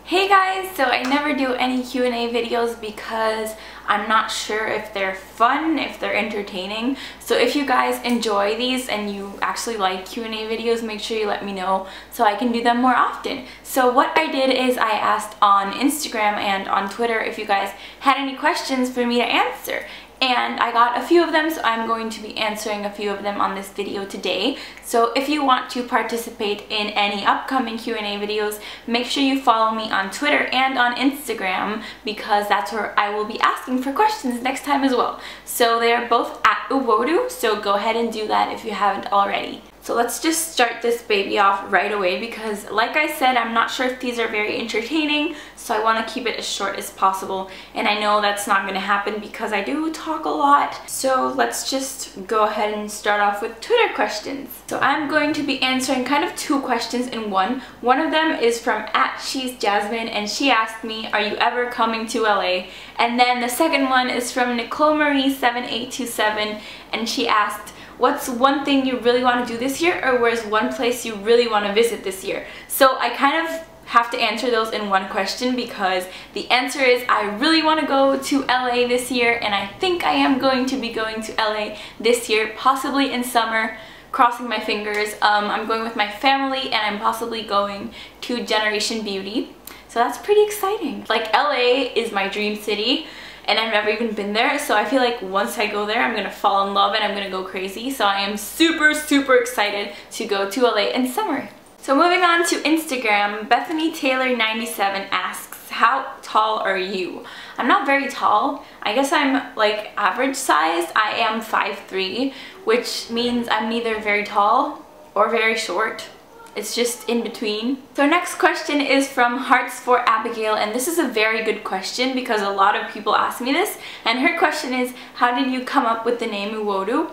Hey guys, so I never do any Q&A videos because I'm not sure if they're fun, if they're entertaining. So if you guys enjoy these and you actually like Q&A videos, make sure you let me know so I can do them more often. So what I did is I asked on Instagram and on Twitter if you guys had any questions for me to answer. And I got a few of them, so I'm going to be answering a few of them on this video today. So if you want to participate in any upcoming Q&A videos, make sure you follow me on Twitter and on Instagram because that's where I will be asking for questions next time as well. So they are both at uwodoo, so go ahead and do that if you haven't already. So let's just start this baby off right away because, like I said, I'm not sure if these are very entertaining, so I want to keep it as short as possible. And I know that's not going to happen because I do talk a lot. So let's just go ahead and start off with Twitter questions. So I'm going to be answering kind of two questions in one. One of them is from @She'sJasmine, and she asked me, are you ever coming to LA? And then the second one is from NicoleMarie7827, and she asked, what's one thing you really want to do this year, or where's one place you really want to visit this year? So I kind of have to answer those in one question because the answer is I really want to go to LA this year, and I think I am going to be going to LA this year, possibly in summer, crossing my fingers. I'm going with my family and I'm possibly going to Generation Beauty. So that's pretty exciting. Like, LA is my dream city. And I've never even been there, so I feel like once I go there, I'm gonna fall in love and I'm gonna go crazy. So I am super excited to go to LA in summer. So moving on to Instagram, Bethany Taylor 97 asks, how tall are you? I'm not very tall. I guess I'm like average sized. I am 5'3", which means I'm neither very tall or very short. It's just in between. So next question is from Hearts for Abigail, and this is a very good question because a lot of people ask me this, and her question is, how did you come up with the name uwodoo?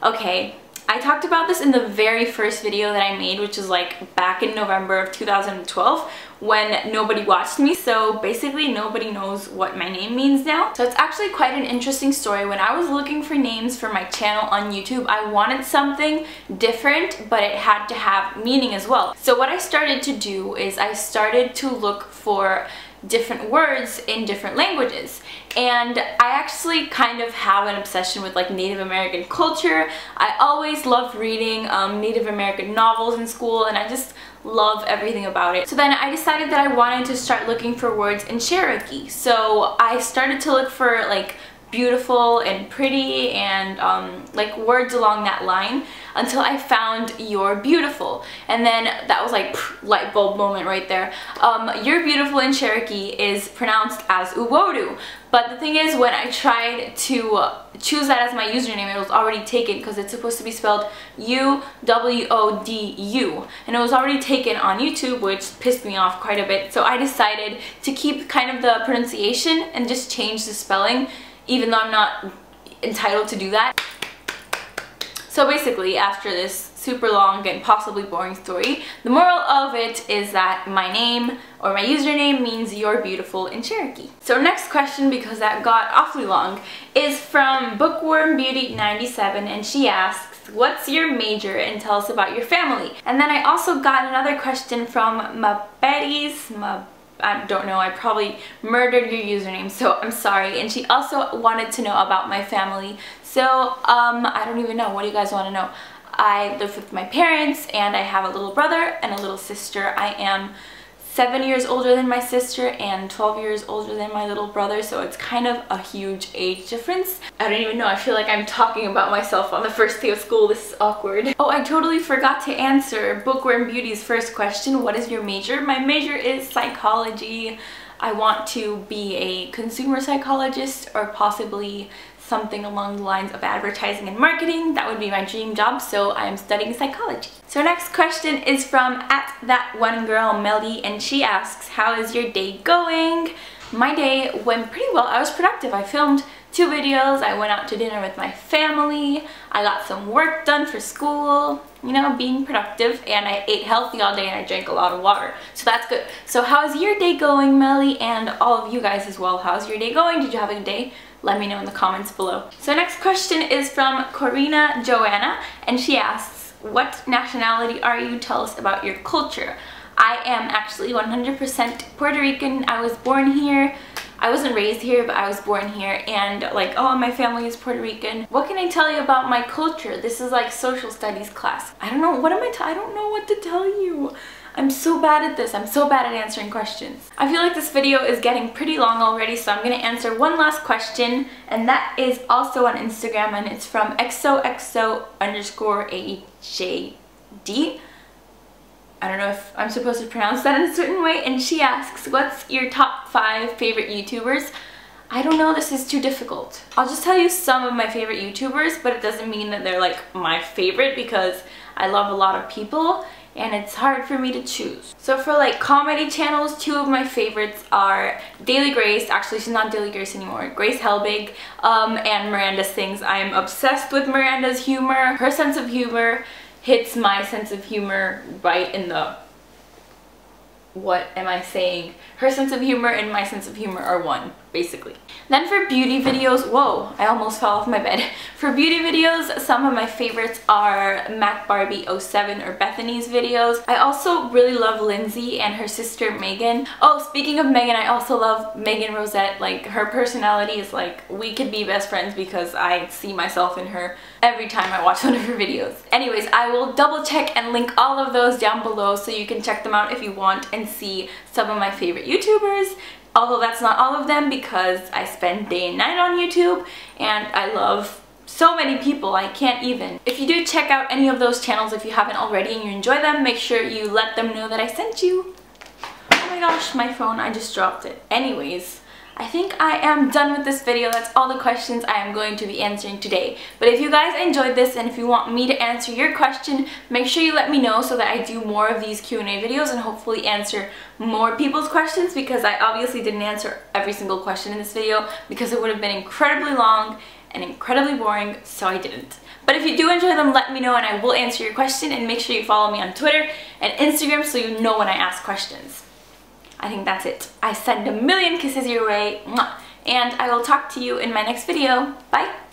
Okay, I talked about this in the very first video that I made, which is like back in November of 2012 when nobody watched me, so basically nobody knows what my name means now. So it's actually quite an interesting story. When I was looking for names for my channel on YouTube, I wanted something different, but it had to have meaning as well. So what I started to do is I started to look for different words in different languages, and I actually kind of have an obsession with like Native American culture. I always loved reading Native American novels in school, and I just love everything about it. So then I decided that I wanted to start looking for words in Cherokee. So I started to look for like beautiful and pretty and like words along that line until I found you're beautiful, and then that was like light bulb moment right there. You're beautiful in Cherokee is pronounced as uwodoo, but the thing is, when I tried to choose that as my username, it was already taken because it's supposed to be spelled uwodoo, and it was already taken on YouTube, which pissed me off quite a bit. So I decided to keep kind of the pronunciation and just change the spelling, even though I'm not entitled to do that. So basically, after this super long and possibly boring story, the moral of it is that my name or my username means you're beautiful in Cherokee. So next question, because that got awfully long, is from Bookworm Beauty 97, and she asks, what's your major, and tell us about your family? And then I also got another question from I don't know, I probably murdered your username, so I'm sorry. And she also wanted to know about my family. So, I don't even know. What do you guys want to know? I live with my parents, and I have a little brother and a little sister. I am 7 years older than my sister and 12 years older than my little brother, so it's kind of a huge age difference. I don't even know, I feel like I'm talking about myself on the first day of school. This is awkward. Oh, I totally forgot to answer Bookworm Beauty's first question, what is your major? My major is psychology. I want to be a consumer psychologist or possibly something along the lines of advertising and marketing. That would be my dream job, so I am studying psychology. So next question is from @thatonegirlmelody, and she asks, how is your day going? My day went pretty well. I was productive. I filmed 2 videos, I went out to dinner with my family, I got some work done for school, you know, being productive, and I ate healthy all day and I drank a lot of water. So that's good. So how's your day going, Melly? And all of you guys as well, how's your day going? Did you have a good day? Let me know in the comments below. So next question is from Corina Joanna, and she asks, what nationality are you? Tell us about your culture. I am actually 100% Puerto Rican. I was born here. I wasn't raised here, but I was born here, and like, oh, my family is Puerto Rican. What can I tell you about my culture? This is like social studies class. I don't know, I don't know what to tell you. I'm so bad at this. I'm so bad at answering questions. I feel like this video is getting pretty long already, so I'm gonna answer one last question, and that is also on Instagram, and it's from XOXO_AJD. I don't know if I'm supposed to pronounce that in a certain way, and she asks, what's your top 5 favorite YouTubers? I don't know, this is too difficult. I'll just tell you some of my favorite YouTubers, but it doesn't mean that they're like my favorite because I love a lot of people and it's hard for me to choose. So for like comedy channels, 2 of my favorites are Daily Grace, actually she's not Daily Grace anymore, Grace Helbig, and Miranda Sings. I am obsessed with Miranda's humor. Her sense of humor hits my sense of humor right in the, what am I saying? Her sense of humor and my sense of humor are one, basically. Then for beauty videos, whoa, I almost fell off my bed. For beauty videos, some of my favorites are MacBarbie07 or Bethany's videos. I also really love Lindsay and her sister Megan. Oh, speaking of Megan, I also love Megan Rosette. Like, her personality is like, we could be best friends because I see myself in her every time I watch one of her videos. Anyways, I will double check and link all of those down below so you can check them out if you want and see some of my favorite YouTubers. Although that's not all of them because I spend day and night on YouTube and I love so many people, I can't even. If you do check out any of those channels, if you haven't already and you enjoy them, make sure you let them know that I sent you. Oh my gosh, my phone, I just dropped it. Anyways, I think I am done with this video. That's all the questions I am going to be answering today. But if you guys enjoyed this and if you want me to answer your question, make sure you let me know so that I do more of these Q&A videos and hopefully answer more people's questions, because I obviously didn't answer every single question in this video because it would have been incredibly long and incredibly boring, so I didn't. But if you do enjoy them, let me know and I will answer your question, and make sure you follow me on Twitter and Instagram so you know when I ask questions. I think that's it. I send a million kisses your way, and I will talk to you in my next video. Bye!